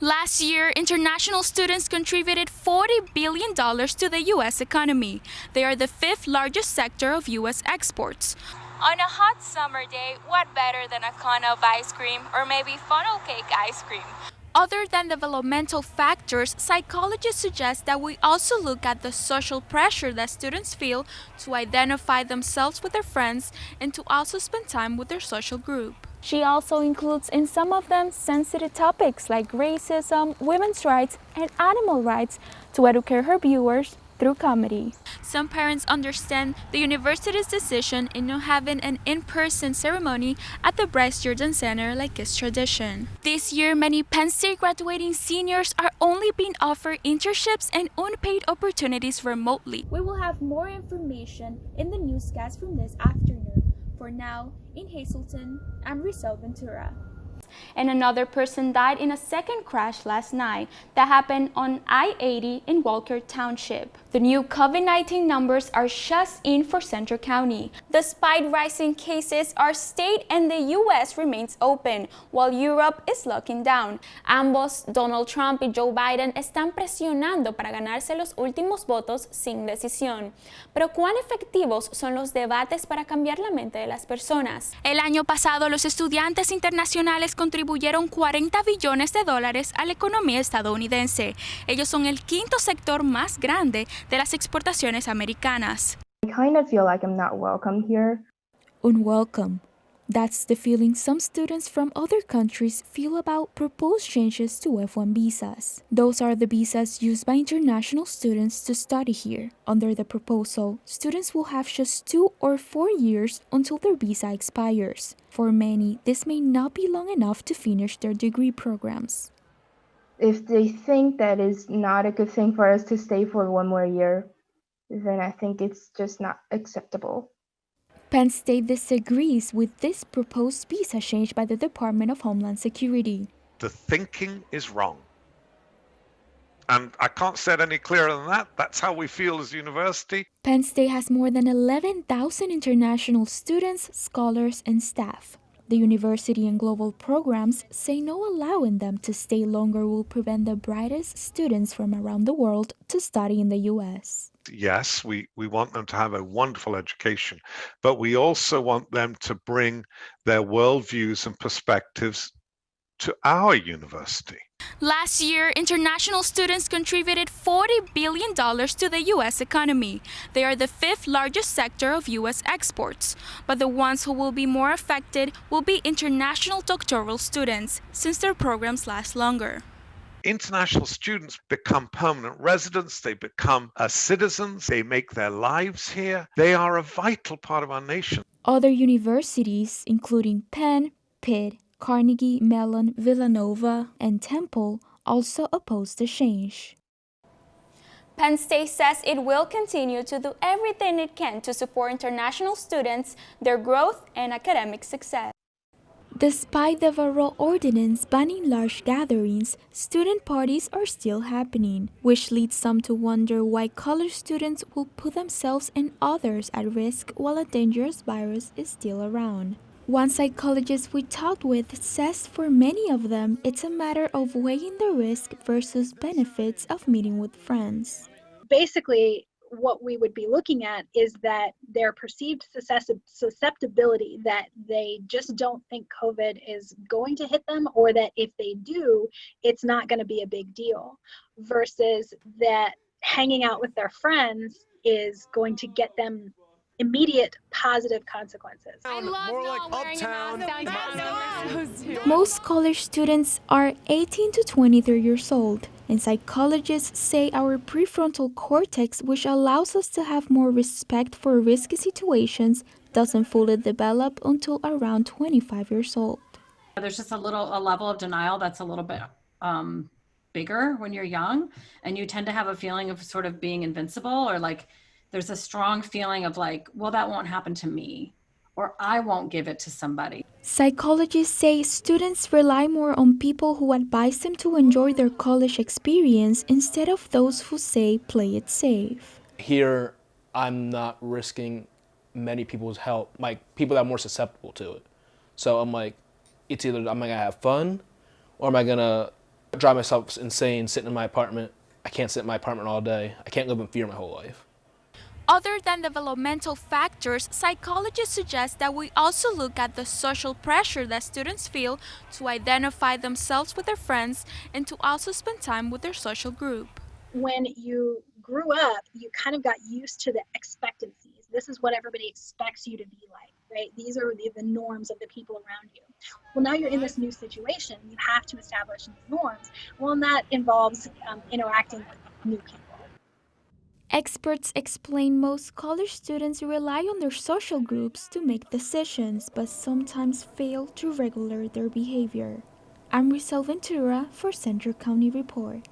Last year, international students contributed $40 billion to the U.S. economy. They are the fifth largest sector of U.S. exports. On a hot summer day, what better than a cone of ice cream or maybe funnel cake ice cream? Other than developmental factors, psychologists suggest that we also look at the social pressure that students feel to identify themselves with their friends and to also spend time with their social group. She also includes in some of them sensitive topics like racism, women's rights, and animal rights to educate her viewers through comedy. Some parents understand the university's decision in not having an in-person ceremony at the Bryce Jordan Center like is tradition. This year, many Penn State graduating seniors are only being offered internships and unpaid opportunities remotely. We will have more information in the newscast from this afternoon. For now, in Hazleton, I'm Risell Ventura. And another person died in a second crash last night that happened on I-80 in Walker Township. The new COVID-19 numbers are just in for Central County. Despite rising cases, our state and the U.S. remains open, while Europe is locking down. Ambos, Donald Trump y Joe Biden, están presionando para ganarse los últimos votos sin decisión. Pero ¿cuán efectivos son los debates para cambiar la mente de las personas? El año pasado, los estudiantes internacionales contribuyeron $40 billones a la economía estadounidense. Ellos son el quinto sector más grande de las exportaciones americanas. I kind of feel like I'm not welcome here. Unwelcome. That's the feeling some students from other countries feel about proposed changes to F-1 visas. Those are the visas used by international students to study here. Under the proposal, students will have just 2 or 4 years until their visa expires. For many, this may not be long enough to finish their degree programs. If they think that is not a good thing for us to stay for 1 more year, then I think it's just not acceptable. Penn State disagrees with this proposed visa change by the Department of Homeland Security. The thinking is wrong. And I can't say it any clearer than that. That's how we feel as a university. Penn State has more than 11,000 international students, scholars, and staff. The university and global programs say no allowing them to stay longer will prevent the brightest students from around the world to study in the U.S. Yes, we want them to have a wonderful education, but we also want them to bring their worldviews and perspectives to our university. Last year, international students contributed $40 billion to the U.S. economy. They are the fifth largest sector of U.S. exports. But the ones who will be more affected will be international doctoral students, since their programs last longer. International students become permanent residents, they become citizens, they make their lives here. They are a vital part of our nation. Other universities, including Penn, Pitt, Carnegie, Mellon, Villanova, and Temple, also oppose the change. Penn State says it will continue to do everything it can to support international students, their growth, and academic success. Despite the federal ordinance banning large gatherings, student parties are still happening, which leads some to wonder why college students will put themselves and others at risk while a dangerous virus is still around. One psychologist we talked with says for many of them, it's a matter of weighing the risk versus benefits of meeting with friends. Basically, what we would be looking at is that their perceived susceptibility, that they just don't think COVID is going to hit them, or that if they do, it's not going to be a big deal, versus that hanging out with their friends is going to get them immediate positive consequences. Most college students are 18 to 23 years old, and psychologists say our prefrontal cortex, which allows us to have more respect for risky situations, doesn't fully develop until around 25 years old. There's just a level of denial that's a little bit bigger when you're young, and you tend to have a feeling of sort of being invincible, or like there's a strong feeling of like, well, that won't happen to me, or I won't give it to somebody. Psychologists say students rely more on people who advise them to enjoy their college experience instead of those who say play it safe. Here, I'm not risking many people's help, like people that are more susceptible to it. So I'm like, it's either am I gonna have fun or am I gonna I drive myself insane sitting in my apartment. I can't sit in my apartment all day. I can't live in fear my whole life. Other than developmental factors, psychologists suggest that we also look at the social pressure that students feel to identify themselves with their friends and to also spend time with their social group. When you grew up, you kind of got used to the expectancies. This is what everybody expects you to be like, right? These are the norms of the people around you. Well, now you're in this new situation. You have to establish new norms. Well, and that involves interacting with new people. Experts explain most college students rely on their social groups to make decisions, but sometimes fail to regulate their behavior. I'm Risell Ventura for Central County Report.